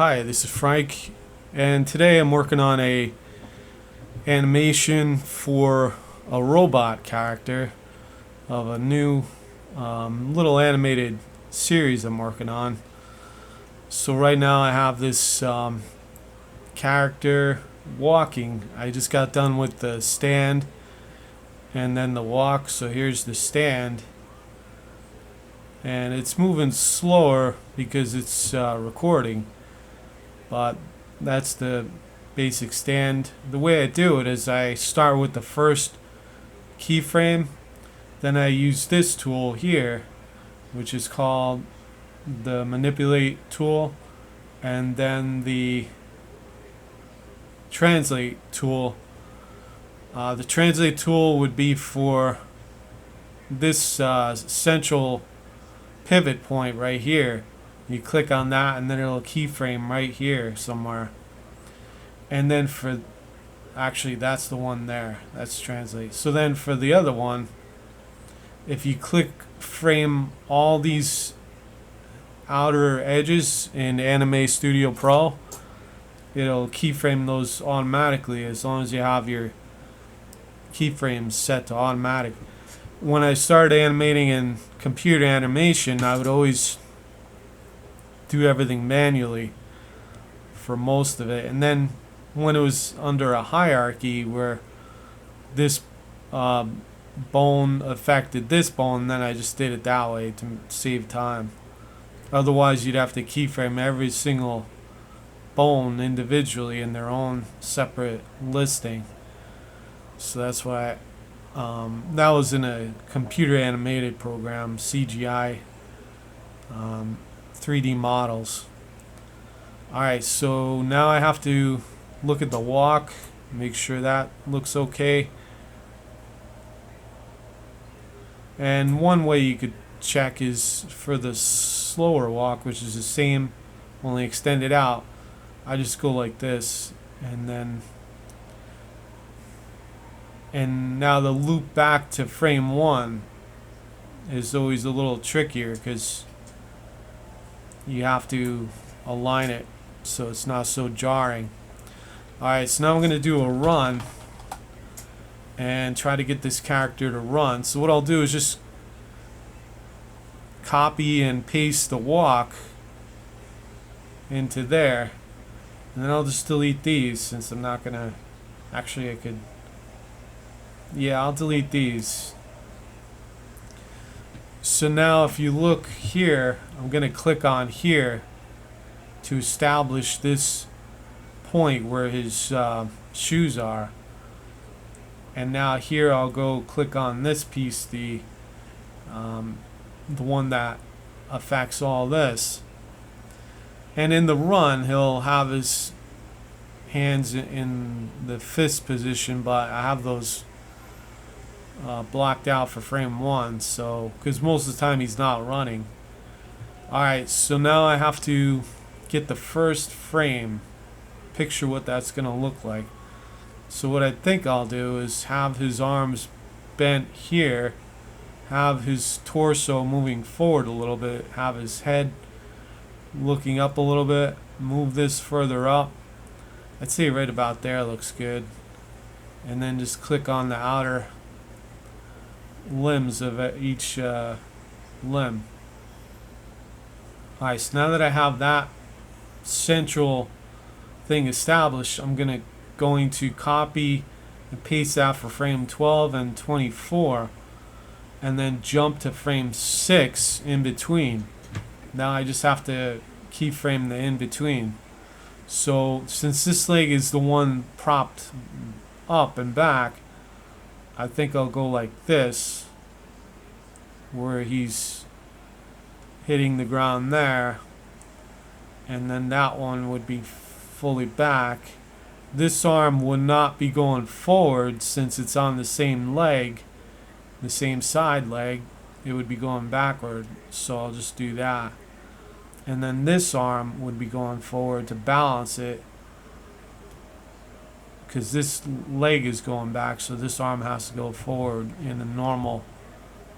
Hi, this is Frank, and today I'm working on a animation for a robot character of a new little animated series I'm working on. So right now I have this character walking. I just got done with the stand and then the walk, so here's the stand. And it's moving slower because it's recording, but that's the basic stand. The way I do it is I start with the first keyframe, then I use this tool here, which is called the manipulate tool, and then the translate tool. The translate tool would be for this central pivot point right here. You click on that and then it'll keyframe right here somewhere. And then actually that's the one there. That's translate. So then for the other one, if you click frame all these outer edges in Anime Studio Pro, it'll keyframe those automatically as long as you have your keyframes set to automatic. When I started animating in computer animation, I would always do everything manually for most of it. And then when it was under a hierarchy where this bone affected this bone, then I just did it that way to save time. Otherwise, you'd have to keyframe every single bone individually in their own separate listing. So that's why that was in a computer animated program, CGI, 3D models. Alright, so now I have to look at the walk, make sure that looks okay. And one way you could check is for the slower walk, which is the same, only extended out. I just go like this, and now the loop back to frame 1 is always a little trickier because you have to align it so it's not so jarring. Alright, so now I'm going to do a run and try to get this character to run. So what I'll do is just copy and paste the walk into there, and then I'll just delete these since I'm not going to, actually I could, yeah, I'll delete these. So now if you look here, I'm going to click on here to establish this point where his shoes are. And now here I'll go click on this piece, the one that affects all this. And in the run, he'll have his hands in the fist position, but I have those blocked out for frame 1, so because most of the time he's not running. Alright, so now I have to get the first frame, picture what that's gonna look like. So what I think I'll do is have his arms bent here, have his torso moving forward a little bit, have his head looking up a little bit, move this further up. I'd say right about there looks good. And then just click on the outer limbs of each limb. Alright, so now that I have that central thing established, I'm going to copy and paste that for frame 12 and 24, and then jump to frame 6 in between. Now I just have to keyframe the in between. So since this leg is the one propped up and back, I think I'll go like this, where he's hitting the ground there, and then that one would be fully back. This arm would not be going forward since it's on the same leg, the same side leg. It would be going backward, so I'll just do that. And then this arm would be going forward to balance it, because this leg is going back, so this arm has to go forward in a normal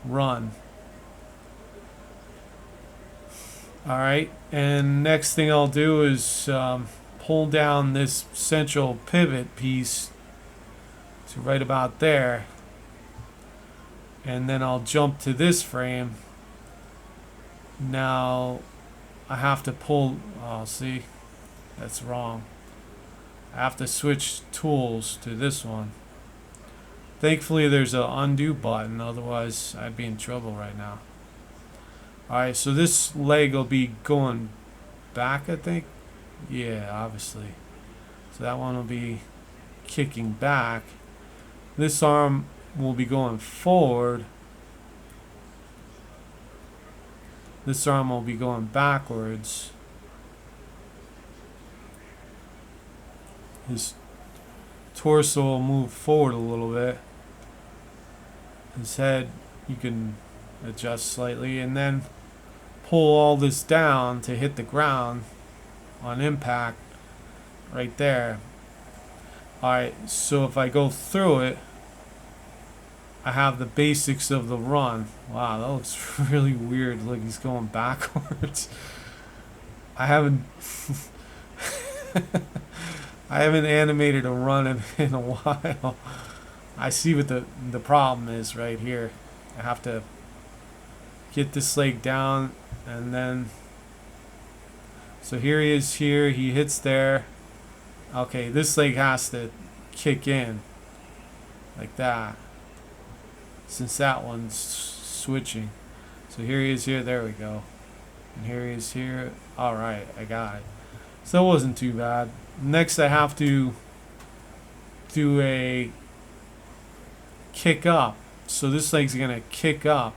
run. Alright, and next thing I'll do is pull down this central pivot piece to right about there, and then I'll jump to this frame. Now I have to pull, oh see, that's wrong. I have to switch tools to this one. Thankfully there's a undo button, otherwise I'd be in trouble right now. Alright, so this leg will be going back, I think. Yeah, obviously. So that one will be kicking back. This arm will be going forward. This arm will be going backwards. His torso will move forward a little bit. His head, you can adjust slightly, and then pull all this down to hit the ground on impact right there. Alright, so if I go through it, I have the basics of the run. Wow, that looks really weird. Look, he's going backwards. I haven't I haven't animated a run in a while. I see what the problem is right here. I have to get this leg down, and then so here he is here, he hits there. Okay, this leg has to kick in like that, since that one's switching. So here he is here, there we go. And here he is here. Alright, I got it. So it wasn't too bad. Next I have to do a kick up. So this leg's gonna kick up,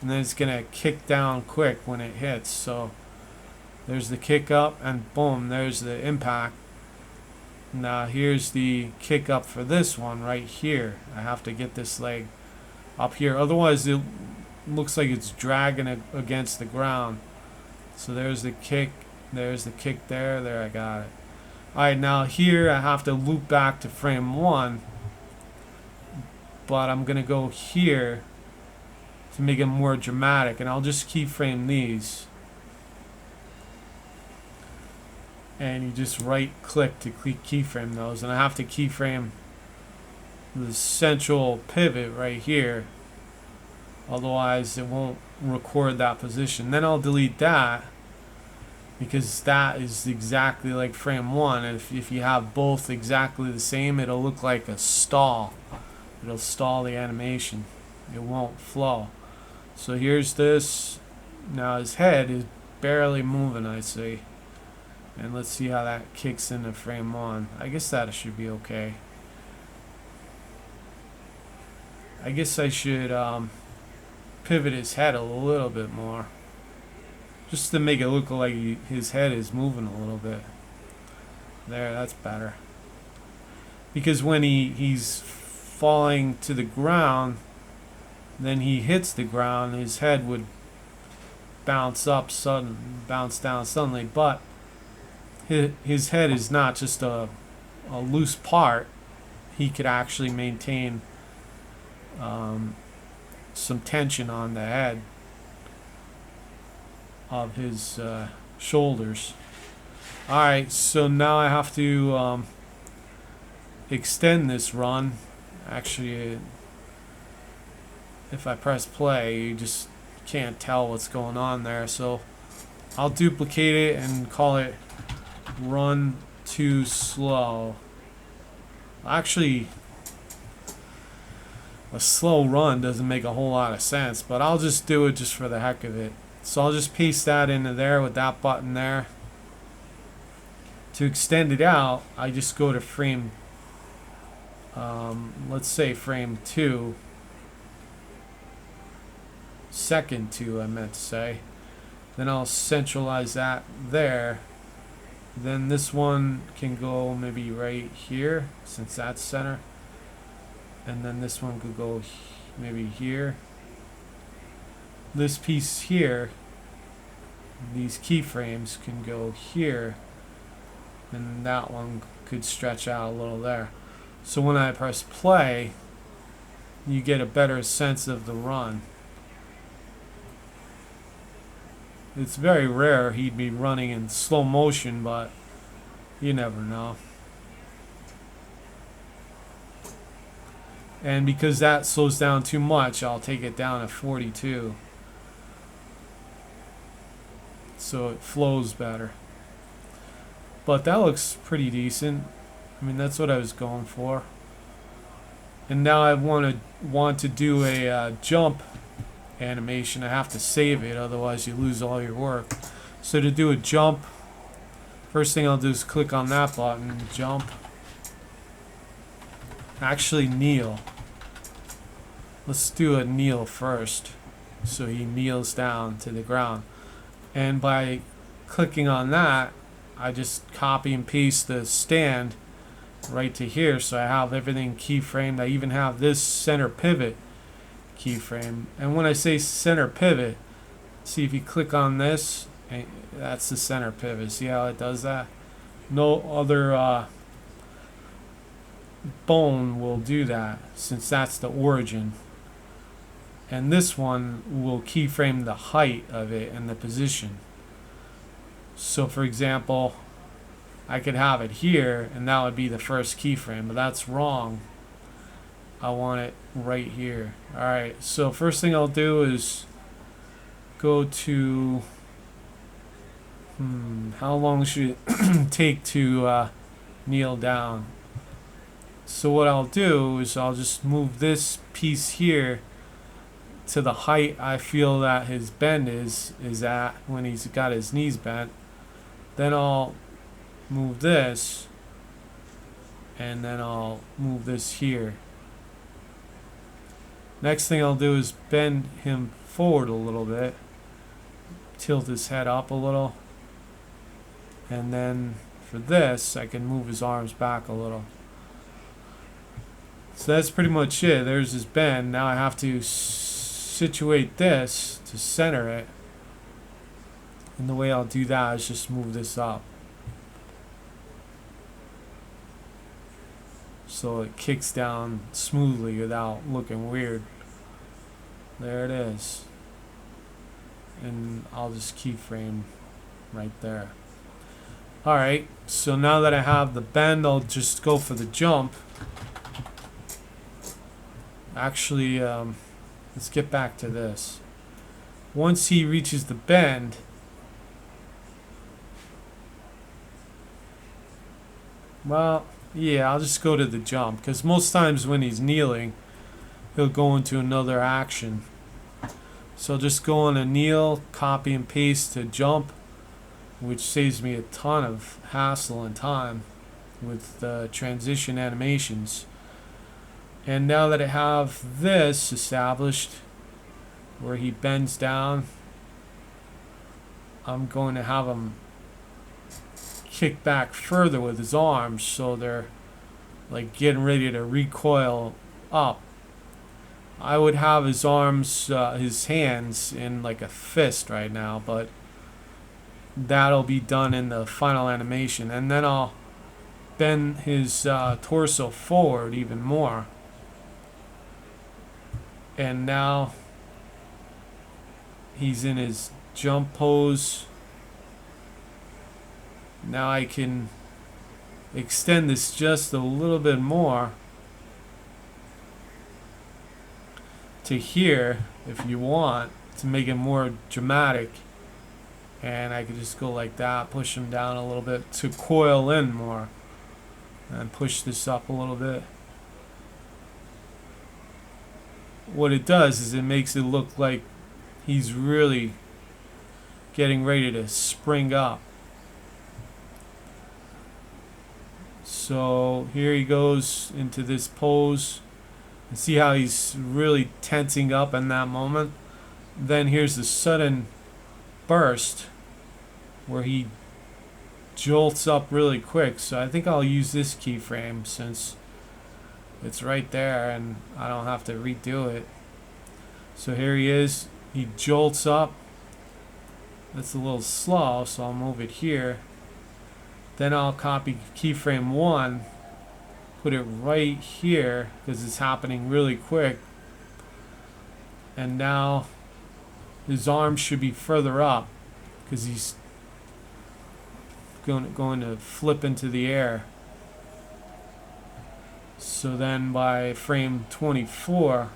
and then it's gonna kick down quick when it hits. So there's the kick up, and boom, there's the impact. Now here's the kick up for this one right here. I have to get this leg up here, otherwise it looks like it's dragging against the ground. So there's the kick, there's the kick there, I got it. Alright, now here I have to loop back to frame 1, but I'm gonna go here to make it more dramatic, and I'll just keyframe these. And you just right click to keyframe those, and I have to keyframe the central pivot right here, otherwise it won't record that position. Then I'll delete that, because that is exactly like frame 1. If you have both exactly the same, it'll look like a stall. It'll stall the animation. It won't flow. So here's this. Now his head is barely moving, I see. And let's see how that kicks into frame 1. I guess that should be okay. I guess I should pivot his head a little bit more, just to make it look like his head is moving a little bit. There, that's better. Because when he's falling to the ground, then he hits the ground, his head would bounce down suddenly. But his head is not just a loose part. He could actually maintain some tension on the head of his shoulders. Alright, so now I have to extend this run. Actually, if I press play, you just can't tell what's going on there. So I'll duplicate it and call it run too slow. Actually, a slow run doesn't make a whole lot of sense, but I'll just do it just for the heck of it. So I'll just paste that into there with that button there. To extend it out, I just go to frame, let's say frame 2, second 2 I meant to say. Then I'll centralize that there. Then this one can go maybe right here, since that's center. And then this one could go maybe here. This piece here, these keyframes can go here. And that one could stretch out a little there. So when I press play, you get a better sense of the run. It's very rare he'd be running in slow motion, but you never know. And because that slows down too much, I'll take it down to 42. So it flows better. But that looks pretty decent. I mean, that's what I was going for. And now I want to do a jump animation. I have to save it, otherwise you lose all your work. So to do a jump, first thing I'll do is click on that button, jump. Actually kneel. Let's do a kneel first. So he kneels down to the ground. And by clicking on that, I just copy and paste the stand right to here, so I have everything keyframed. I even have this center pivot keyframe. And when I say center pivot, see if you click on this, that's the center pivot. See how it does that? No other bone will do that, since that's the origin. And this one will keyframe the height of it and the position. So for example, I could have it here and that would be the first keyframe, but that's wrong. I want it right here. Alright, so first thing I'll do is go to how long should it take to kneel down? So what I'll do is I'll just move this piece here to the height I feel that his bend is at when he's got his knees bent. Then I'll move this, and then I'll move this here. Next thing I'll do is bend him forward a little bit, tilt his head up a little, and then for this I can move his arms back a little. So that's pretty much it. There's his bend. Now I have to situate this to center it, and the way I'll do that is just move this up so it kicks down smoothly without looking weird. There it is, and I'll just keyframe right there. Alright, so now that I have the bend, I'll just go for the jump. Actually, let's get back to this. Once he reaches the bend, well, yeah, I'll just go to the jump, because most times when he's kneeling, he'll go into another action. So just go on a kneel, copy and paste to jump, which saves me a ton of hassle and time with transition animations. And now that I have this established, where he bends down, I'm going to have him kick back further with his arms, so they're like getting ready to recoil up. I would have his arms, his hands in like a fist right now, but that'll be done in the final animation. And then I'll bend his torso forward even more. And now he's in his jump pose. Now I can extend this just a little bit more to here if you want to make it more dramatic. And I could just go like that, push him down a little bit to coil in more, and push this up a little bit. What it does is it makes it look like he's really getting ready to spring up. So here he goes into this pose, and see how he's really tensing up in that moment. Then here's the sudden burst where he jolts up really quick. So I think I'll use this keyframe since it's right there and I don't have to redo it. So here he is, he jolts up. That's a little slow, so I'll move it here. Then I'll copy keyframe 1, put it right here because it's happening really quick. And now his arms should be further up. because he's going to flip into the air. So then by frame 24,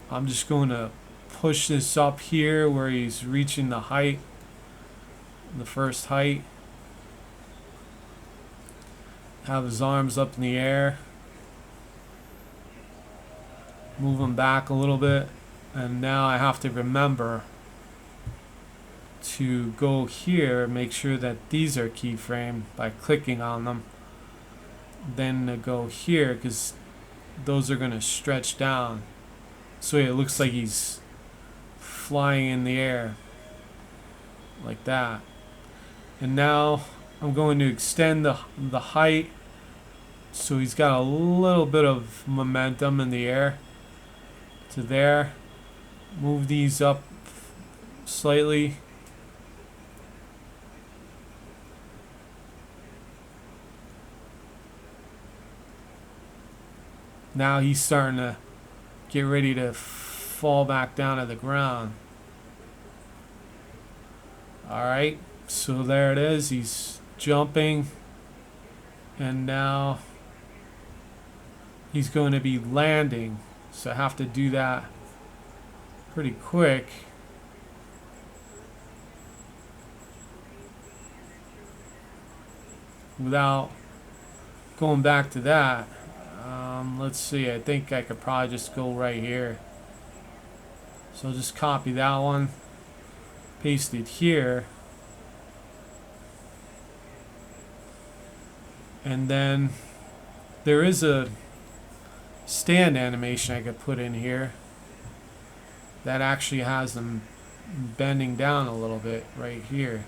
I'm just going to push this up here where he's reaching the height, the first height. Have his arms up in the air. Move him back a little bit. And now I have to remember to go here, make sure that these are keyframed by clicking on them. Then to go here, because those are going to stretch down. So it looks like he's flying in the air. Like that. And now I'm going to extend the height so he's got a little bit of momentum in the air to there. Move these up slightly. Now he's starting to get ready to fall back down to the ground. Alright, so there it is. He's jumping. And now he's going to be landing. So I have to do that pretty quick. Without going back to that. Let's see, I think I could probably just go right here. So I'll just copy that one, paste it here, and then there is a stand animation I could put in here that actually has them bending down a little bit right here,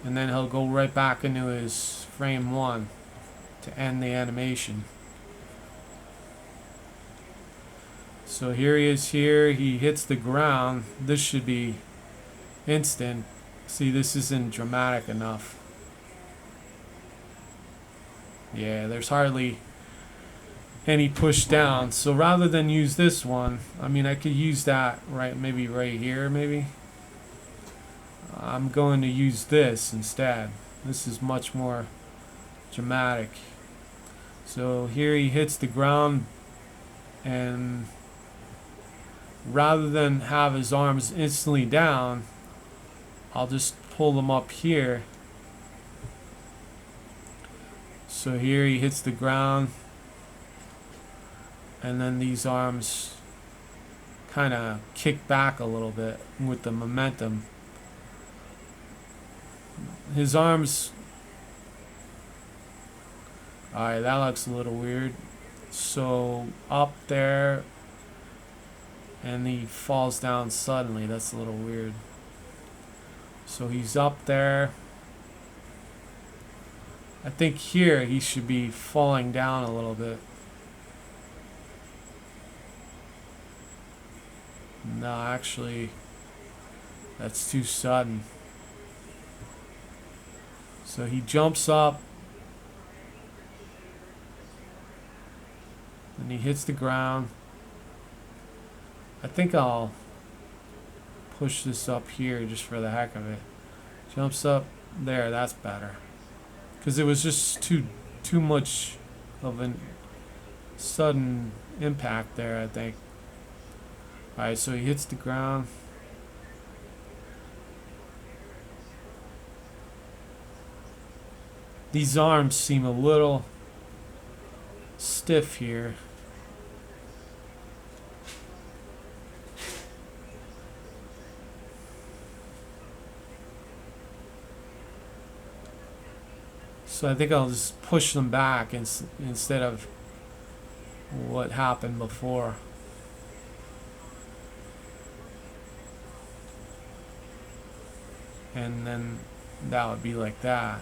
and then he'll go right back into his frame 1 to end the animation. So here he is here, he hits the ground. This should be instant. See, this isn't dramatic enough. Yeah, there's hardly any push down. So rather than use this one, I mean, I could use that maybe right here, maybe. I'm going to use this instead. This is much more dramatic. So here he hits the ground, and rather than have his arms instantly down, I'll just pull them up here. So here he hits the ground, and then these arms kind of kick back a little bit with the momentum. His arms, alright, that looks a little weird. So up there, and he falls down suddenly. That's a little weird. So he's up there. I think here he should be falling down a little bit. No, actually, that's too sudden. So he jumps up, and he hits the ground. I think I'll push this up here just for the heck of it. Jumps up there, that's better. Because it was just too much of a sudden impact there, I think. Alright, so he hits the ground. These arms seem a little stiff here. So I think I'll just push them back instead of what happened before. And then that would be like that.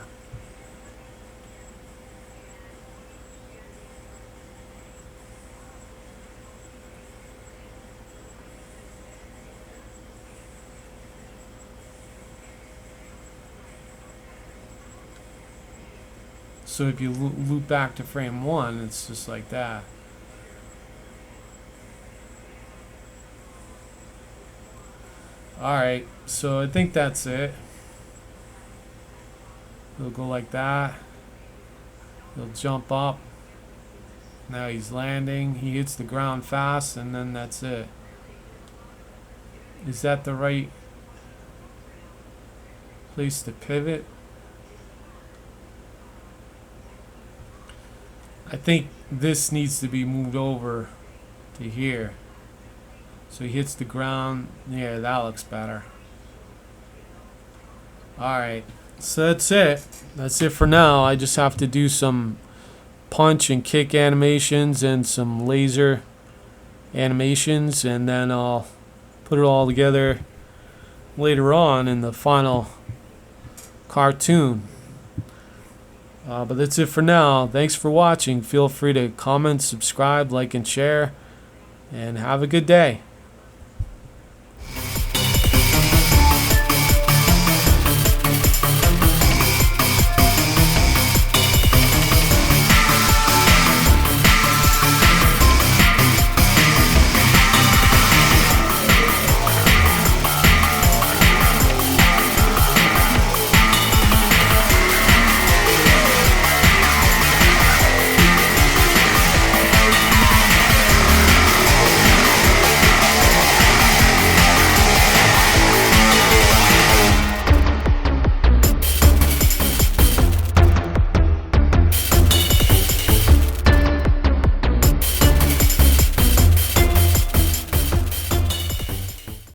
So if you loop back to frame 1, it's just like that. Alright, so I think that's it. He'll go like that. He'll jump up. Now he's landing. He hits the ground fast, and then that's it. Is that the right place to pivot? I think this needs to be moved over to here. So he hits the ground. Yeah, that looks better. Alright, so that's it. That's it for now. I just have to do some punch and kick animations and some laser animations, and then I'll put it all together later on in the final cartoon. But that's it for now. Thanks for watching. Feel free to comment, subscribe, like, and share, and have a good day.